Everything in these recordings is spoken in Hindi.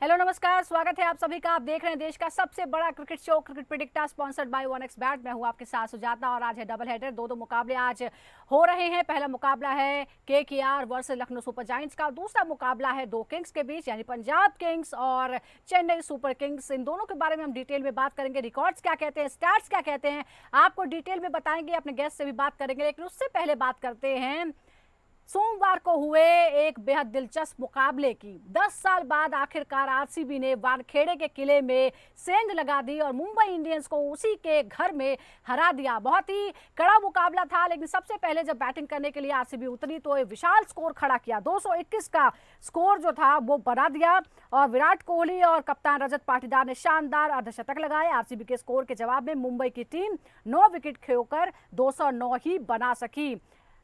हेलो नमस्कार, स्वागत है आप सभी का। आप देख रहे हैं देश का सबसे बड़ा cricket show cricket predictor, sponsored by 1xBet। मैं हूं आपके साथ सुजाता और आज है डबल हेडर। दो मुकाबले आज हो रहे हैं। पहला मुकाबला है KKR versus Lucknow super giants का। दूसरा मुकाबला है दो किंग्स के बीच, यानी पंजाब किंग्स और चेन्नई सुपर किंग्स। इन दोनों के बारे में हम डिटेल में बात करेंगे। रिकॉर्ड्स क्या कहते हैं, स्टैट्स क्या कहते हैं, आपको डिटेल में बताएंगे। अपने गेस्ट से भी बात करेंगे, लेकिन उससे पहले बात करते हैं सोमवार को हुए एक बेहद दिलचस्प मुकाबले की। 10 साल बाद आखिरकार आरसीबी ने वानखेड़े के किले में सेंध लगा दी और मुंबई इंडियंस को उसी के घर में हरा दिया। बहुत ही कड़ा मुकाबला था, लेकिन सबसे पहले जब बैटिंग करने के लिए आरसीबी उतरी तो एक विशाल स्कोर खड़ा किया। 221 का स्कोर जो था वो बना दिया और विराट कोहली और कप्तान रजत पाटीदार ने शानदार अर्धशतक लगाए। आरसीबी के स्कोर के जवाब में मुंबई की टीम 9 विकेट खोकर 209 ही बना सकी।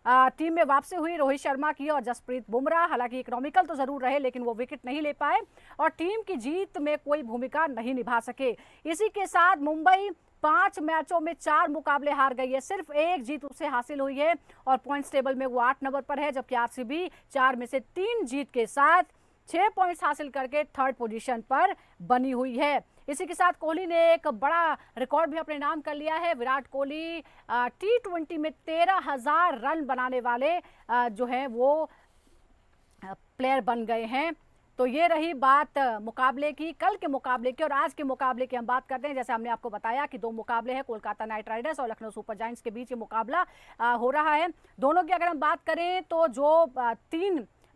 टीम में वापसी हुई रोहित शर्मा की और जसप्रीत बुमराह। हालांकि इकोनॉमिकल तो जरूर रहे, लेकिन वो विकेट नहीं ले पाए और टीम की जीत में कोई भूमिका नहीं निभा सके। इसी के साथ मुंबई 5 मैचों में 4 मुकाबले हार गई है। सिर्फ एक जीत उसे हासिल हुई है और पॉइंट्स टेबल में वो 8 नंबर पर है, जबकि आरसीबी 4 में से 3 जीत के साथ 6 पॉइंट्स हासिल करके थर्ड पोजीशन पर बनी हुई है। इसी के साथ कोहली ने एक बड़ा रिकॉर्ड भी अपने नाम कर लिया है। विराट कोहली T20 में 13,000 रन बनाने वाले जो है वो प्लेयर बन गए हैं। तो ये रही बात मुकाबले की, कल के मुकाबले की। और आज के मुकाबले की हम बात करते हैं। जैसे हमने आपको बताया कि 2 मुकाबले हैं, कोलकाता नाइट राइडर्स और लखनऊ सुपर जायंट्स के बीच ये मुकाबला हो रहा है। दोनों की अगर हम बात करें तो जो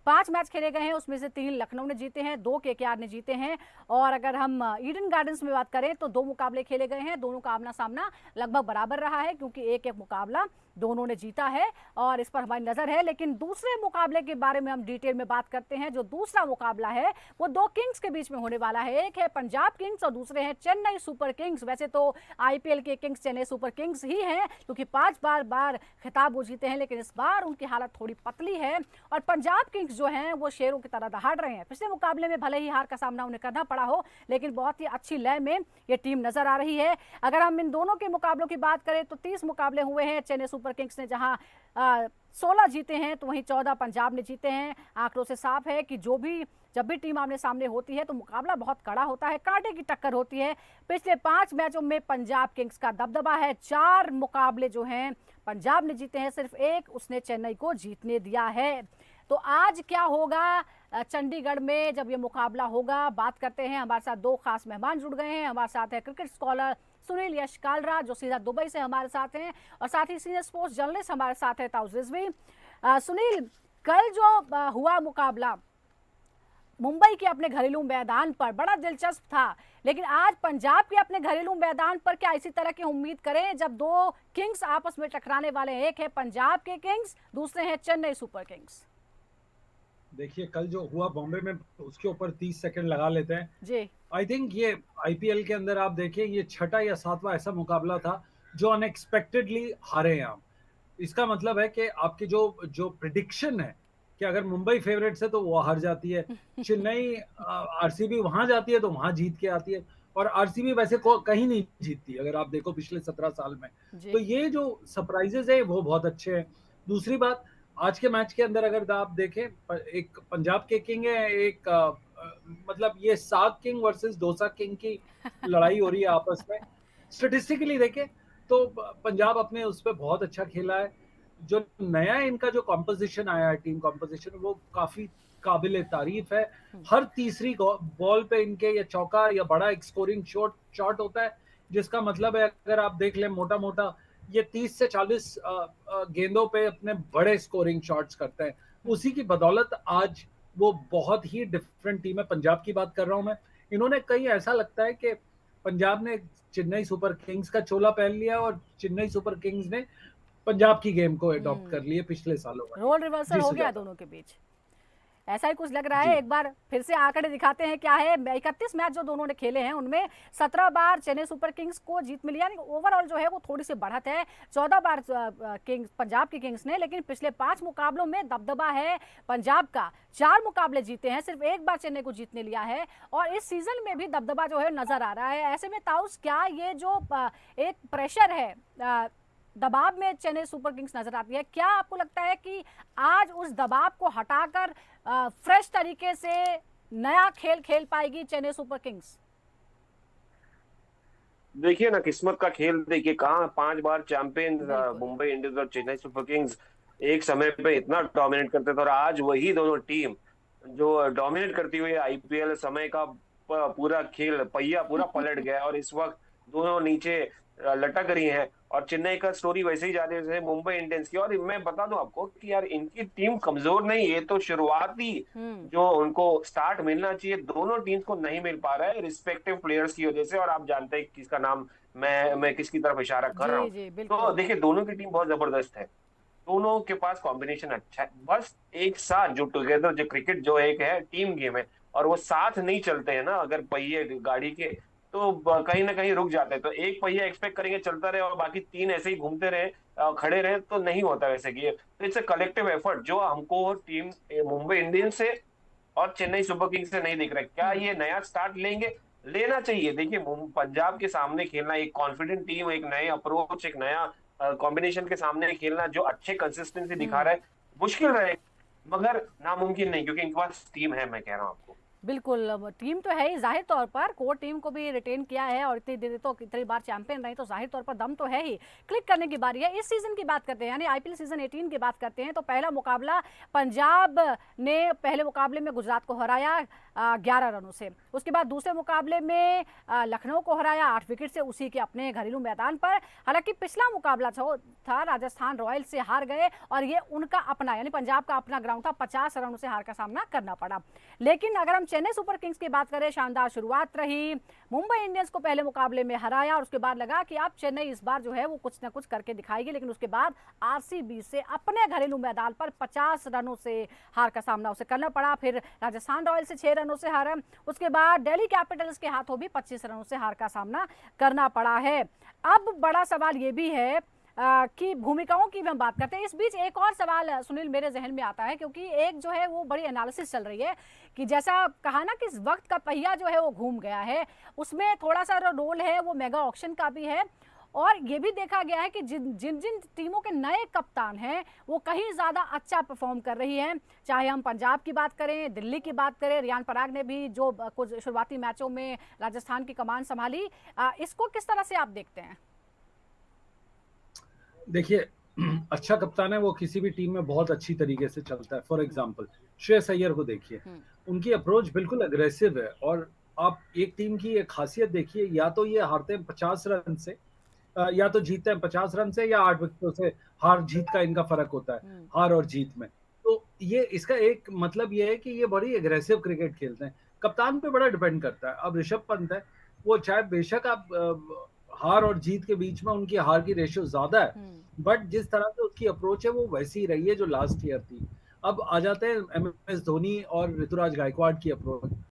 5 मैच खेले गए हैं उसमें से 3 लखनऊ ने जीते हैं, 2 केकेआर ने जीते हैं। और अगर हम ईडन गार्डन्स में बात करें तो 2 मुकाबले खेले गए हैं। दोनों का आमना सामना लगभग बराबर रहा है, क्योंकि एक मुकाबला दोनों ने जीता है और इस पर हमारी नजर है। लेकिन दूसरे मुकाबले के बारे में हम डिटेल में बात करते हैं। जो दूसरा मुकाबला है वो 2 किंग्स के बीच में होने वाला है। एक है पंजाब किंग्स और दूसरे हैं चेन्नई सुपर किंग्स। वैसे तो आईपीएल के किंग्स चेन्नई सुपर किंग्स ही हैं, क्योंकि 5 बार खिताब वो जीते हैं, लेकिन इस बार उनकी हालत थोड़ी पतली है और पंजाब किंग्स जो हैं वो शेरों की तरह दहाड़ रहे हैं। पिछले मुकाबले में भले ही हार का सामना उन्हें करना पड़ा हो, लेकिन बहुत ही अच्छी लय में ये टीम नजर आ रही है। अगर हम इन दोनों के मुकाबलों की बात करें तो 30 मुकाबले हुए हैं। चेन्नई सुपर किंग्स ने जहां 16 जीते हैं तो वहीं 14 पंजाब ने जीते हैं। आंकड़ों से साफ है कि जब भी टीम आमने सामने होती है तो मुकाबला बहुत कड़ा होता है, कांटे की टक्कर होती है। पिछले 5 मैचों में पंजाब किंग्स का दबदबा है। 4 मुकाबले जो हैं पंजाब ने जीते हैं, सिर्फ एक उसने चेन्नई को जीतने दिया है। तो आज क्या होगा चंडीगढ़ में जब ये मुकाबला होगा, बात करते हैं। हमारे साथ 2 खास मेहमान जुड़ गए हैं। हमारे साथ है क्रिकेट स्कॉलर सुनील यश कालरा, जो सीधा दुबई से हमारे साथ हैं, और साथ ही सीनियर स्पोर्ट्स जर्नलिस्ट हमारे साथ है ताउस रिजवी। सुनील, कल जो हुआ मुकाबला मुंबई के अपने घरेलू मैदान पर बड़ा दिलचस्प था, लेकिन आज पंजाब के अपने घरेलू मैदान पर क्या इसी तरह की उम्मीद करें जब 2 किंग्स आपस में टकराने वाले हैं? एक है पंजाब के किंग्स, दूसरे हैं चेन्नई सुपर किंग्स। देखिए, कल जो हुआ बॉम्बे में उसके ऊपर 30 सेकंड लगा लेते हैं जी। आई थिंक ये आईपीएल के अंदर आप देखिए ये 6ठा या 7वां ऐसा मुकाबला था जो अनएक्सपेक्टेडली हारे हैं आप। इसका मतलब है कि आपकी जो जो प्रिडिक्शन है कि अगर मुंबई फेवरेट्स है तो वो हार जाती है, चेन्नई आरसीबी वहां जाती है तो वहां जीत के आती है, और आरसीबी वैसे कहीं नहीं जीतती अगर आप देखो पिछले 17 साल में। तो जी। ये जो सरप्राइजेज है वो बहुत अच्छे हैं। दूसरी बात, आज के मैच के अंदर अगर आप देखें, एक पंजाब के किंग है, एक मतलब ये साग किंग वर्सेस डोसा किंग की लड़ाई हो रही है आपस में। स्टेटिस्टिकली देखें तो पंजाब अपने उस पर बहुत अच्छा खेला है। जो नया इनका जो कॉम्पोजिशन आया है, टीम कॉम्पोजिशन, वो काफी काबिल तारीफ है। हर तीसरी बॉल पे इनके या चौका या बड़ा एक स्कोरिंग शॉट होता है, जिसका मतलब है अगर आप देख लें मोटा मोटा ये 30 से 40 गेंदों पे अपने बड़े स्कोरिंग शॉट्स करते हैं। उसी की बदौलत आज वो बहुत ही डिफरेंट टीम है। पंजाब की बात कर रहा हूं मैं। इन्होंने कहीं ऐसा लगता है कि पंजाब ने चेन्नई सुपर किंग्स का चोला पहन लिया और चेन्नई सुपर किंग्स ने पंजाब की गेम को अडॉप्ट कर लिए पिछले सालों में। रोल रिवर्सल जी हो गया सुजाता दोनों के बीच, ऐसा ही कुछ लग रहा है। जी। एक बार फिर से आंकड़े दिखाते हैं क्या है। 31 मैच जो दोनों ने खेले हैं उनमें 17 बार चेन्नई सुपर किंग्स को जीत मिली, यानी ओवरऑल जो है वो थोड़ी सी बढ़त है। 14 बार किंग्स पंजाब के किंग्स ने, लेकिन पिछले 5 मुकाबलों में दबदबा है पंजाब का। 4 मुकाबले जीते हैं, सिर्फ एक बार चेन्नई को जीतने लिया है और इस सीजन में भी दबदबा जो है नजर आ रहा है। ऐसे में ताउस, क्या ये जो एक प्रेशर है, दबाव में चेन्नई सुपर किंग्स नजर आती है, क्या आपको लगता है कि आज उस दबाव को हटाकर फ्रेश तरीके से नया खेल खेल पाएगी चेन्नई सुपर किंग्स? देखिए ना, किस्मत का खेल देखिए, कहाँ 5 बार चैंपियन बिल्कुल। मुंबई इंडियंस और चेन्नई सुपर किंग्स एक समय पे इतना डोमिनेट करते थे, और आज वही दोनों टीम जो डोमिनेट करती हुई आईपीएल समय का पूरा खेल पहिया पूरा पलट गया है, और इस वक्त दोनों नीचे लटक रही हैं। और चेन्नई का स्टोरी वैसे ही जा रही है जैसे मुंबई इंडियंस की। और मैं बता दूं आपको कि यार, इनकी टीम कमजोर नहीं, ये तो शुरुआती हम्म। जो उनको स्टार्ट मिलना चाहिए दोनों टीम्स को नहीं मिल पा रहा है रिस्पेक्टिव प्लेयर्स की वजह से। और आप जानते हैं किसका नाम मैं किसकी तरफ इशारा कर रहा जी हूँ। जी तो बिल्कुल। देखिए, दोनों की टीम बहुत जबरदस्त है, दोनों के पास कॉम्बिनेशन अच्छा है, बस एक साथ जो टुगेदर जो क्रिकेट जो एक है टीम गेम है, और वो साथ नहीं चलते हैं ना अगर पहिए गाड़ी के, तो कहीं ना कहीं रुक जाते हैं। तो एक पहिया एक्सपेक्ट करेंगे चलता रहे और बाकी तीन ऐसे ही घूमते रहे, खड़े रहे, तो नहीं होता वैसे कि। तो इट्स अ कलेक्टिव एफर्ट जो हमको टीम मुंबई इंडियंस से और चेन्नई सुपर किंग्स से नहीं दिख रहा है। क्या हम्म। ये नया स्टार्ट लेंगे? लेना चाहिए। देखिए, पंजाब के सामने खेलना, एक कॉन्फिडेंट टीम, एक नए अप्रोच, एक नया कॉम्बिनेशन के सामने खेलना जो अच्छे कंसिस्टेंसी दिखा हम्म। रहा है, मुश्किल रहेगा मगर नामुमकिन नहीं, क्योंकि इनके पास टीम है, मैं कह रहा हूँ आपको। बिल्कुल, अब टीम तो है ही जाहिर तौर पर, कोर टीम को भी रिटेन किया है और इतनी देर तो इतनी बार चैंपियन रही, तो जाहिर तौर पर दम तो है ही। क्लिक करने की बारी है। इस सीजन की बात करते हैं, यानी आईपीएल सीजन 18 की बात करते हैं, तो पहला मुकाबला पंजाब ने पहले मुकाबले में गुजरात को हराया 11 रनों से। उसके बाद दूसरे मुकाबले में लखनऊ को हराया 8 विकेट से, उसी के अपने घरेलू मैदान पर। हालांकि पिछला मुकाबला था राजस्थान रॉयल्स से हार गए, और ये उनका अपना यानी पंजाब का अपना ग्राउंड था, 50 रनों से हार का सामना करना पड़ा। लेकिन अगर हम चेन्नई सुपर किंग्स की बात करें, शानदार शुरुआत रही, मुंबई इंडियंस को पहले मुकाबले में हराया, और उसके बाद लगा कि अब चेन्नई इस बार जो है वो कुछ ना कुछ करके दिखाएगी। लेकिन उसके बाद आरसीबी से अपने घरेलू मैदान पर 50 रनों से हार का सामना उसे करना पड़ा। फिर राजस्थान रॉयल्स से 6 रनों से हारा। उसके बाद दिल्ली कैपिटल्स के हाथों भी 25 रनों से हार का सामना करना पड़ा है। अब बड़ा सवाल ये भी है कि भूमिकाओं की हम बात करते हैं। इस बीच एक और सवाल सुनील मेरे जहन में आता है, क्योंकि एक जो है वो बड़ी एनालिसिस चल रही है कि जैसा कहा ना कि इस वक्त का पहिया जो है वो घूम गया है, उसमें थोड़ा सा रोल है वो मेगा ऑक्शन का भी है। और ये भी देखा गया है कि जिन जिन जिन टीमों के नए कप्तान हैं वो कहीं ज़्यादा अच्छा परफॉर्म कर रही हैं। चाहे हम पंजाब की बात करें, दिल्ली की बात करें, रियान पराग ने भी जो कुछ शुरुआती मैचों में राजस्थान की कमान संभाली, इसको किस तरह से आप देखते हैं? देखिए, अच्छा कप्तान है वो किसी भी टीम में बहुत अच्छी तरीके से चलता है। फॉर एग्जांपल श्रेयस अय्यर को देखिए, उनकी अप्रोच बिल्कुल अग्रेसिव है। और आप एक टीम की एक खासियत देखिए, या तो ये हारते हैं 50 रन से, या तो जीतते हैं 50 रन से, या 8 विकेटों से। हार जीत का इनका फर्क होता है, हार और जीत में। तो ये इसका एक मतलब ये है कि ये बड़ी एग्रेसिव क्रिकेट खेलते हैं। कप्तान पे बड़ा डिपेंड करता है। अब ऋषभ पंत है, वो चाहे बेशक आप हार और जीत के बीच में उनकी हार की रेशियो ज्यादा है, बट जिस तरह से उसकी अप्रोच है वो वैसी ही रही है जो लास्ट ईयर थी। अब आ जाते हैं एमएस धोनी और ऋतुराज गायकवाड़ की अप्रोच।